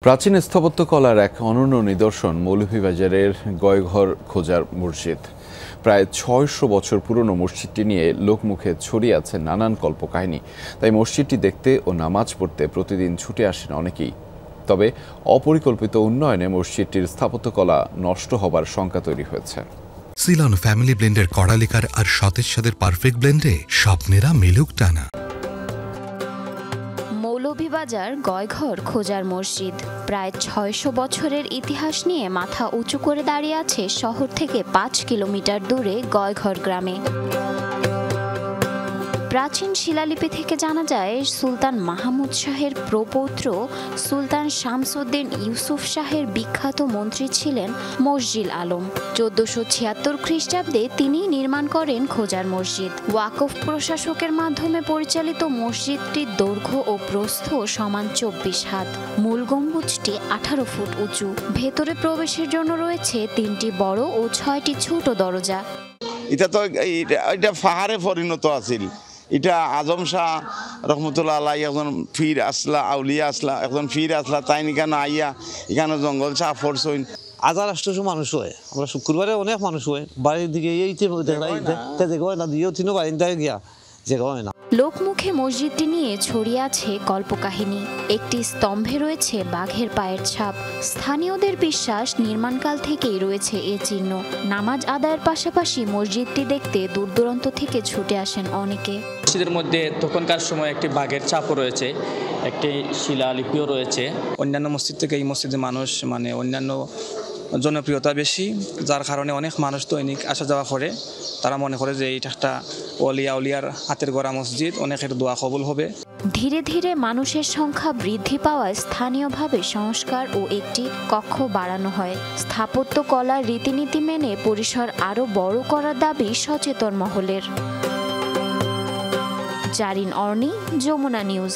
প্রাচীন স্থাপত্যকলার এক অনন্য নিদর্শন মৌলভীবাজারের গয়ঘর খোজার মসজিদ। প্রায় ৬০০ বছর পুরনো মসজিদটি নিয়ে লোকমুখে ছড়িয়ে আছে নানান কল্পকাহিনী। তাই মসজিদটি দেখতে ও নামাজ পড়তে প্রতিদিন ছুটে আসেন অনেকেই। তবে অপরিকল্পিত উন্নয়নে মসজিদটির স্থাপত্যকলা নষ্ট হবার শঙ্কা তৈরি হয়েছে। সিলন ফ্যামিলি ব্লেন্ডের কড়ালিকার আর সতেজ সাদের পারফেক্ট ব্লেন্ডে স্বপ্নেরা মিলুক টানা। মৌলভীবাজার গয়ঘর খোজার মসজিদ প্রায় ৬০০ বছরের ইতিহাস নিয়ে মাথা উঁচু করে দাঁড়িয়ে আছে শহর থেকে ৫ কিলোমিটার দূরে গয়ঘর গ্রামে। প্রাচীন শিলালিপি থেকে জানা যায়, সুলতান মাহমুদ শাহের প্রপৌত্র সুলতান শামসুদ্দিন ইউসুফ শাহের বিখ্যাত মন্ত্রী ছিলেন মসজিদ আলম। ১৪৭৬ খ্রিস্টাব্দে তিনি নির্মাণ করেন খোজার মসজিদ। ওয়াকফ প্রশাসকের মাধ্যমে পরিচালিত মসজিদটির দৈর্ঘ্য ও প্রস্থ সমান ২৪ হাত। মূল গম্বুজটি ১৮ ফুট উঁচু। ভেতরে প্রবেশের জন্য রয়েছে ৩টি বড় ও ৬টি ছোট দরজা। এটা তো এটা পাহাড়ে পরিণত আছিল। এটা আজম শাহ রহমতুল্লাহ আলাই একজন ফির আসলা, আউলিয়া আসলা, একজন ফির আসলা, তাই এখানে আইয়া এখানে জঙ্গল চাপ পড়ছইন। ১,৮০০ মানুষ হয়। আমরা শুক্রবারে অনেক মানুষ হয়। বাড়ির দিকে এইতে দেখো না, দিয়েও তিনও বাড়িতে গিয়া জায়গা হয় না। লোকমুখে মসজিদটি নিয়ে ছড়িয়ে আছে কল্পকাহিনী। একটি স্তম্ভে রয়েছে বাঘের পায়ের ছাপ। স্থানীয়দের বিশ্বাস, নির্মাণকাল থেকেই রয়েছে এ চিহ্ন। নামাজ আদায়ের পাশাপাশি মসজিদটি দেখতে দূর দূরান্ত থেকে ছুটে আসেন অনেকে। মসজিদের মধ্যে তখনকার সময় একটি বাঘের ছাপও রয়েছে, একটি শিলালিপিও রয়েছে। অন্যান্য মসজিদ থেকে এই মসজিদে মানুষ অন্যান্য জনপ্রিয়তা বেশি, যার কারণে অনেক মানুষ দৈনিক আসা যাওয়া করে। তারা মনে করে যে এইটা একটা অলিয়ার হাতের গড়া মসজিদ, অনেকের দোয়া কবুল হবে। ধীরে ধীরে মানুষের সংখ্যা বৃদ্ধি পাওয়ায় স্থানীয়ভাবে সংস্কার ও একটি কক্ষ বাড়ানো হয়। স্থাপত্য কলার রীতিনীতি মেনে পরিসর আরও বড় করার দাবি সচেতন মহলের। জারিন অর্নি, যমুনা নিউজ।